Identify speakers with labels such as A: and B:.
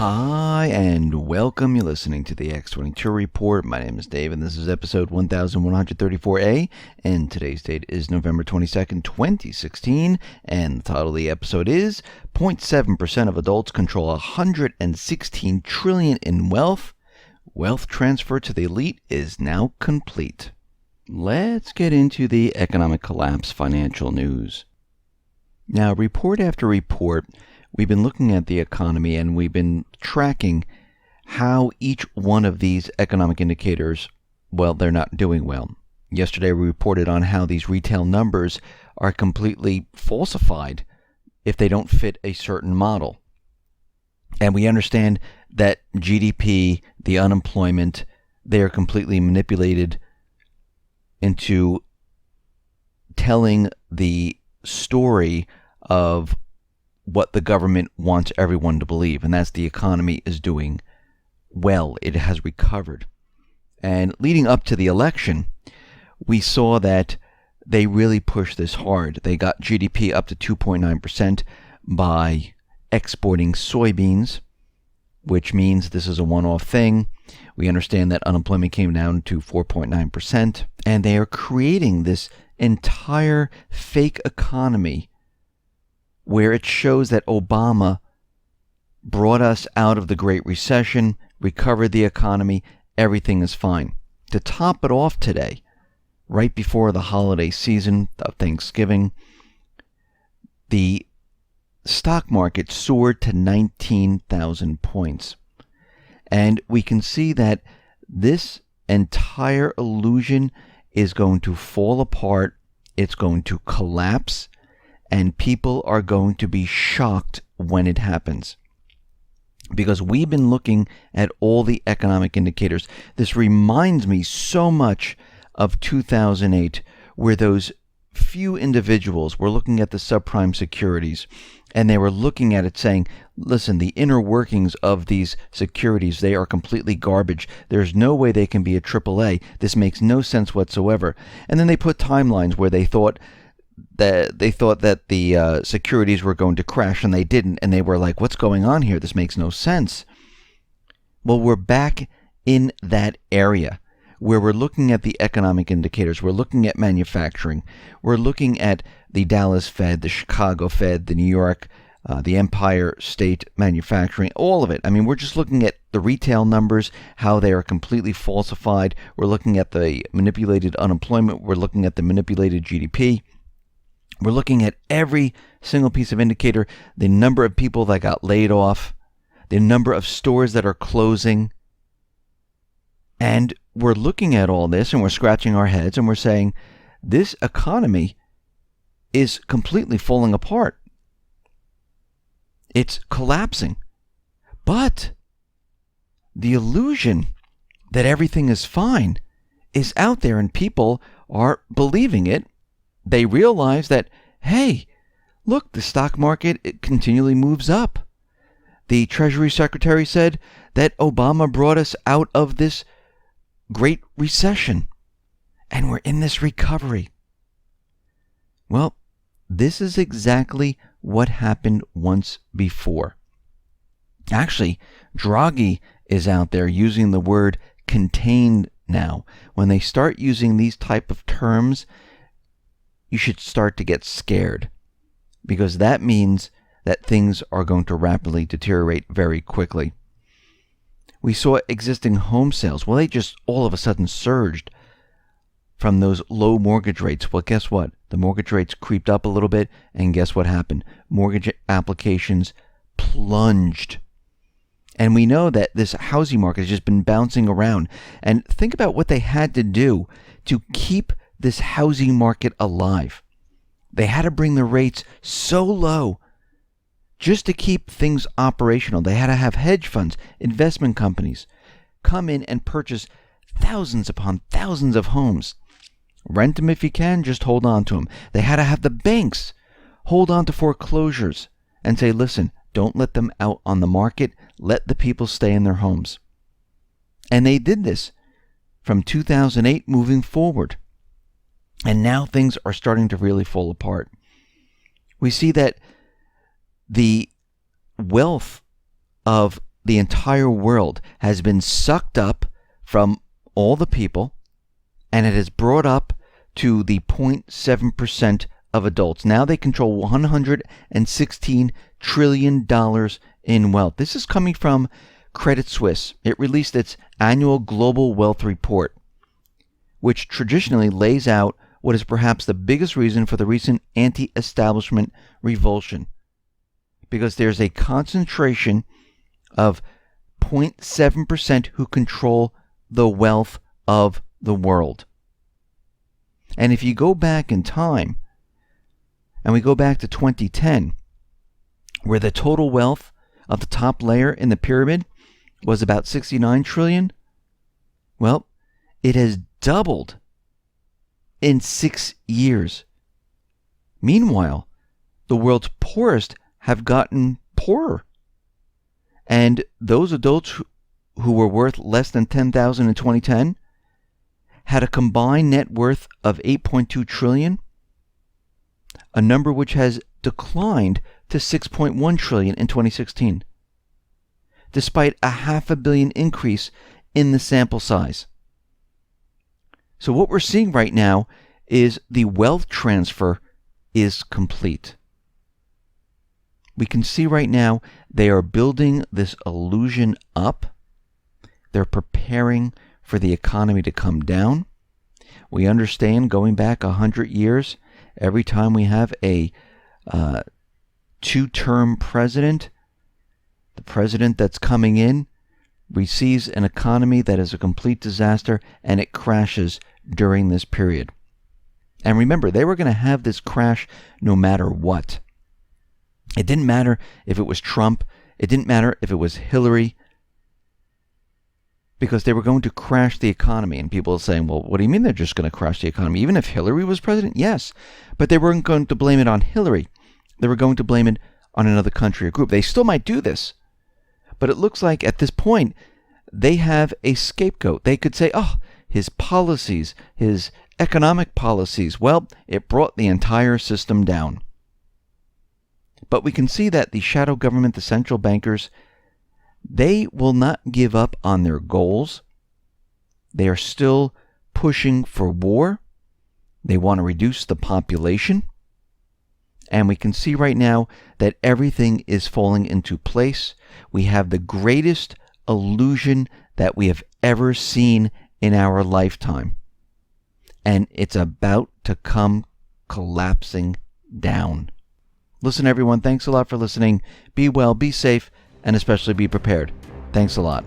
A: Hi, and welcome. You're listening to the X22 Report. My name is Dave, and this is episode 1134A, and today's date is November 22nd, 2016, and the title of the episode is 0.7% of adults control $116 trillion in wealth. Wealth transfer to the elite is now complete. Let's get into the economic collapse financial news. Now, report after report, we've been looking at the economy and we've been tracking how each one of these economic indicators, well, they're not doing well. Yesterday we reported on how these retail numbers are completely falsified if they don't fit a certain model. And we understand that GDP, the unemployment, they are completely manipulated into telling the story of what the government wants everyone to believe, and that's the economy is doing well. It has recovered. And leading up to the election, we saw that they really pushed this hard. They got GDP up to 2.9% by exporting soybeans, which means this is a one-off thing. We understand that unemployment came down to 4.9%, and they are creating this entire fake economy where it shows that Obama brought us out of the Great Recession, recovered the economy, everything is fine. To top it off today, right before the holiday season of Thanksgiving, the stock market soared to 19,000 points. And we can see that this entire illusion is going to fall apart, it's going to collapse, and people are going to be shocked when it happens. Because we've been looking at all the economic indicators. This reminds me so much of 2008, where those few individuals were looking at the subprime securities, and they were looking at it saying, listen, the inner workings of these securities, they are completely garbage. There's no way they can be a AAA. This makes no sense whatsoever. And then they put timelines where they thought that the securities were going to crash, and they didn't, and they were like, what's going on here? This makes no sense. Well, we're back in that area where we're looking at the economic indicators. We're looking at manufacturing. We're looking at the Dallas Fed, the Chicago Fed, the New York, the Empire State Manufacturing, all of it. I mean, we're just looking at the retail numbers, how they are completely falsified. We're looking at the manipulated unemployment. We're looking at the manipulated GDP. We're looking at every single piece of indicator, the number of people that got laid off, the number of stores that are closing. And we're looking at all this and we're scratching our heads and we're saying, this economy is completely falling apart. It's collapsing. But the illusion that everything is fine is out there and people are believing it. They realize that, hey, look, the stock market, it continually moves up. The Treasury Secretary said that Obama brought us out of this Great Recession, and we're in this recovery. Well, this is exactly what happened once before. Actually, Draghi is out there using the word contained now. When they start using these type of terms, you should start to get scared, because that means that things are going to rapidly deteriorate very quickly. We saw existing home sales. Well, they just all of a sudden surged from those low mortgage rates. Well, guess what? The mortgage rates creeped up a little bit, and guess what happened? Mortgage applications plunged. And we know that this housing market has just been bouncing around. And think about what they had to do to keep this housing market alive. They had to bring the rates so low just to keep things operational. They had to have hedge funds, investment companies come in and purchase thousands upon thousands of homes. Rent them if you can, just hold on to them. They had to have the banks hold on to foreclosures and say, listen, don't let them out on the market. Let the people stay in their homes. And they did this from 2008 moving forward. And now things are starting to really fall apart. We see that the wealth of the entire world has been sucked up from all the people, and it has brought up to the 0.7% of adults. Now they control $116 trillion in wealth. This is coming from Credit Suisse. It released its annual Global Wealth Report, which traditionally lays out what is perhaps the biggest reason for the recent anti-establishment revulsion, because there's a concentration of 0.7% who control the wealth of the world. And if you go back in time, and we go back to 2010, where the total wealth of the top layer in the pyramid was about 69 trillion, well, it has doubled in 6 years. Meanwhile, the world's poorest have gotten poorer. And those adults who were worth less than $10,000 in 2010 had a combined net worth of 8.2 trillion, a number which has declined to 6.1 trillion in 2016, despite a $500 million increase in the sample size. So what we're seeing right now is the wealth transfer is complete. We can see right now they are building this illusion up. They're preparing for the economy to come down. We understand, going back 100 years, every time we have a two-term president, the president that's coming in receives an economy that is a complete disaster, and it crashes during this period. And remember, they were going to have this crash no matter what. It didn't matter if it was Trump. It didn't matter if it was Hillary, because they were going to crash the economy. And people are saying, well, what do you mean they're just going to crash the economy? Even if Hillary was president? Yes. But they weren't going to blame it on Hillary. They were going to blame it on another country or group. They still might do this. But it looks like at this point, they have a scapegoat. They could say, oh, his policies, his economic policies, well, it brought the entire system down. But we can see that the shadow government, the central bankers, they will not give up on their goals. They are still pushing for war. They want to reduce the population. And we can see right now that everything is falling into place. We have the greatest illusion that we have ever seen in our lifetime. And it's about to come collapsing down. Listen, everyone, thanks a lot for listening. Be well, be safe, and especially be prepared. Thanks a lot.